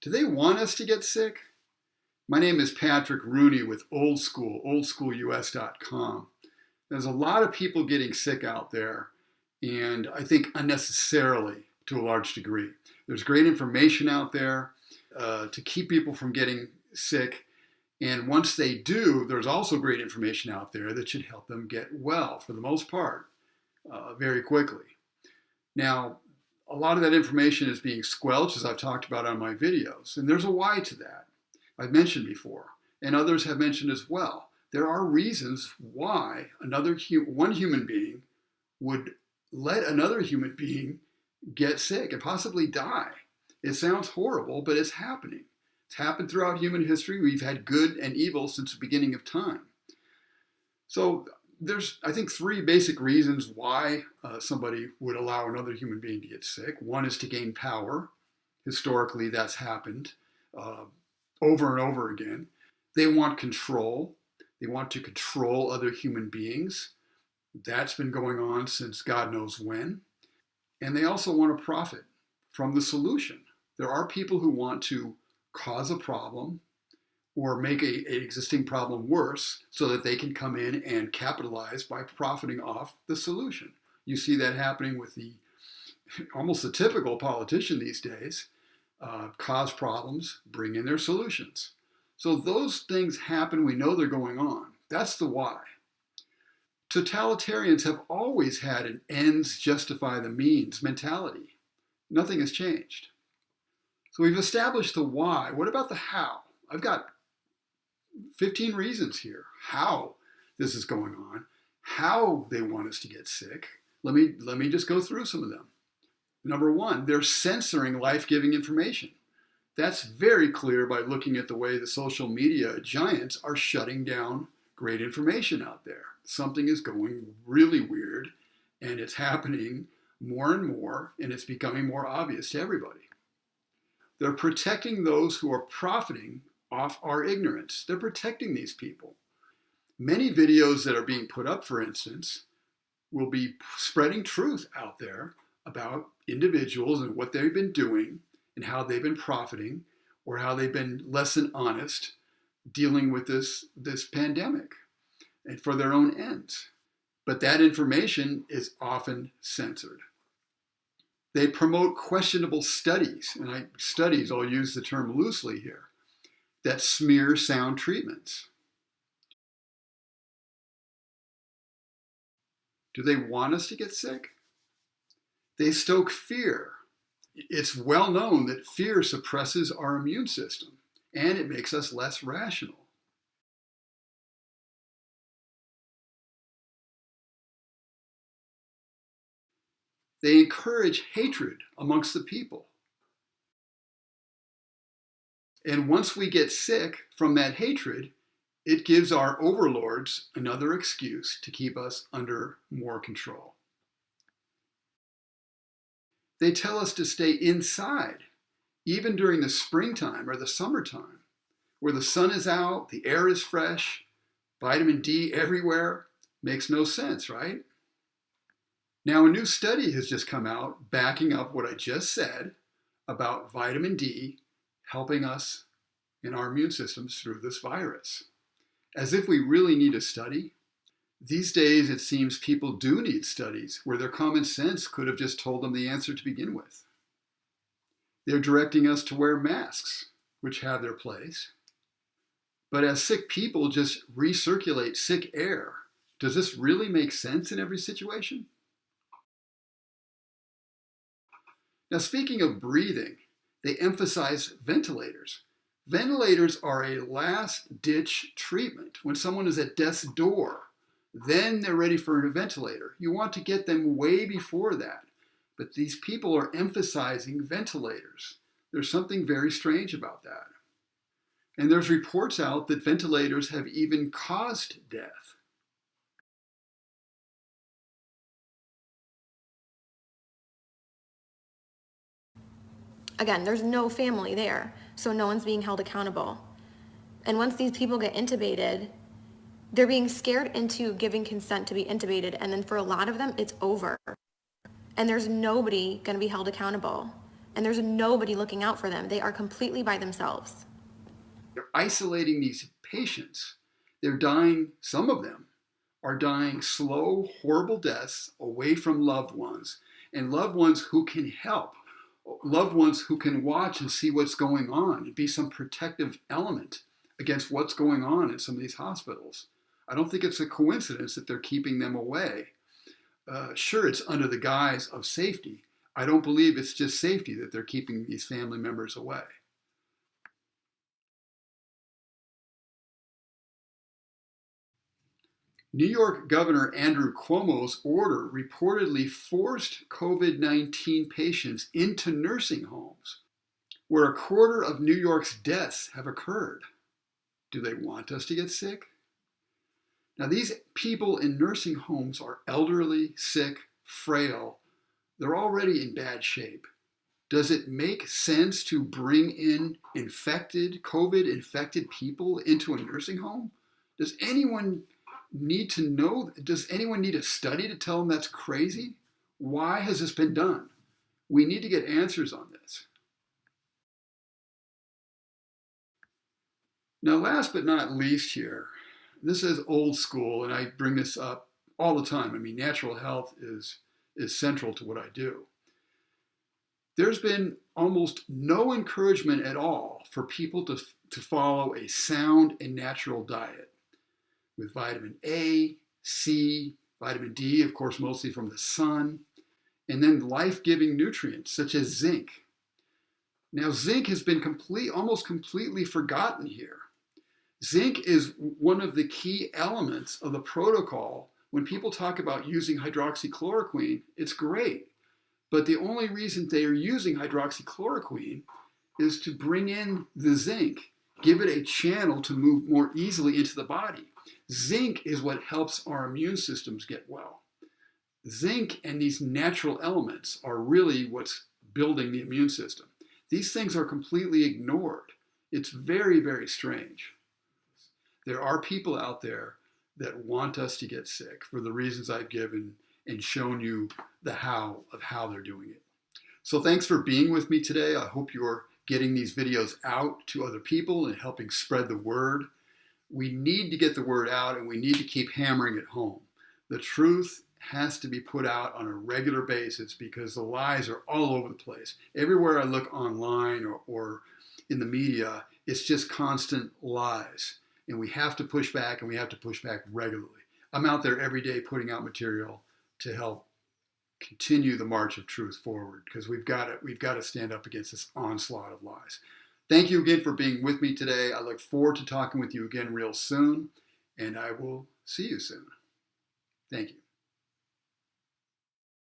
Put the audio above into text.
Do they want us to get sick? My name is Patrick Rooney with oldschoolus.com. There's a lot of people getting sick out there, and I think unnecessarily to a large degree. There's great information out there to keep people from getting sick. And once they do, there's also great information out there that should help them get well, for the most part, very quickly. Now, a lot of that information is being squelched, as I've talked about on my videos, and there's a why to that. I've mentioned before, and others have mentioned as well. There are reasons why one human being would let another human being get sick and possibly die. It sounds horrible, but it's happening. It's happened throughout human history. We've had good and evil since the beginning of time. So there's, I think, three basic reasons why somebody would allow another human being to get sick. One is to gain power. Historically, that's happened over and over again. They want control. They want to control other human beings. That's been going on since God knows when. And they also want to profit from the solution. There are people who want to cause a problem or make an existing problem worse so that they can come in and capitalize by profiting off the solution. You see that happening with almost the typical politician these days. Cause problems, bring in their solutions. So those things happen. We know they're going on. That's the why. Totalitarians have always had an ends justify the means mentality. Nothing has changed. So we've established the why. What about the how? I've got 15 reasons here how this is going on, how they want us to get sick. Let me just go through some of them. Number one, they're censoring life-giving information. That's very clear by looking at the way the social media giants are shutting down great information out there. Something is going really weird, and it's happening more and more, and it's becoming more obvious to everybody. They're protecting those who are profiting off our ignorance. They're protecting these people. Many videos that are being put up, for instance, will be spreading truth out there about individuals and what they've been doing and how they've been profiting or how they've been less than honest dealing with this pandemic and for their own ends. But that information is often censored. They promote questionable studies, and I'll use the term loosely here, that smear sound treatments. Do they want us to get sick? They stoke fear. It's well known that fear suppresses our immune system, and it makes us less rational. They encourage hatred amongst the people. And once we get sick from that hatred, it gives our overlords another excuse to keep us under more control. They tell us to stay inside, even during the springtime or the summertime, where the sun is out, the air is fresh, vitamin D everywhere. Makes no sense, right? Now, a new study has just come out backing up what I just said about vitamin D helping us in our immune systems through this virus. As if we really need a study. These days, it seems people do need studies where their common sense could have just told them the answer to begin with. They're directing us to wear masks, which have their place. But as sick people just recirculate sick air, does this really make sense in every situation? Now, speaking of breathing, they emphasize ventilators. Ventilators are a last-ditch treatment. When someone is at death's door, then they're ready for a ventilator. You want to get them way before that. But these people are emphasizing ventilators. There's something very strange about that. And there's reports out that ventilators have even caused death. Again, there's no family there, so no one's being held accountable. And once these people get intubated, they're being scared into giving consent to be intubated, and then for a lot of them, it's over. And there's nobody going to be held accountable. and there's nobody looking out for them. They are completely by themselves. They're isolating these patients. They're dying, some of them are dying slow, horrible deaths away from loved ones, and loved ones who can help, loved ones who can watch and see what's going on and be some protective element against what's going on in some of these hospitals. I don't think it's a coincidence that they're keeping them away. Sure, it's under the guise of safety. I don't believe it's just safety that they're keeping these family members away. New York Governor Andrew Cuomo's order reportedly forced COVID-19 patients into nursing homes, where a quarter of New York's deaths have occurred. Do they want us to get sick? Now, these people in nursing homes are elderly, sick, frail. They're already in bad shape. Does it make sense to bring in COVID-infected people into a nursing home? Does anyone need a study to tell them that's crazy? Why has this been done? We need to get answers on this. Now, last but not least here, this is old school, and I bring this up all the time. I mean, natural health is central to what I do. There's been almost no encouragement at all for people to follow a sound and natural diet with vitamin A, C, vitamin D, of course, mostly from the sun, and then life-giving nutrients such as zinc. Now, zinc has been almost completely forgotten here. Zinc is one of the key elements of the protocol. When people talk about using hydroxychloroquine, it's great. But the only reason they are using hydroxychloroquine is to bring in the zinc, give it a channel to move more easily into the body. Zinc is what helps our immune systems get well. Zinc and these natural elements are really what's building the immune system. These things are completely ignored. It's very, very strange. There are people out there that want us to get sick for the reasons I've given and shown you the how of how they're doing it. So thanks for being with me today. I hope you're getting these videos out to other people and helping spread the word. We need to get the word out, and we need to keep hammering it home. The truth has to be put out on a regular basis because the lies are all over the place. Everywhere I look online or in the media, it's just constant lies. And we have to push back, and we have to push back regularly. I'm out there every day putting out material to help continue the march of truth forward, because we've got to stand up against this onslaught of lies. Thank you again for being with me today. I look forward to talking with you again real soon, and I will see you soon. Thank you.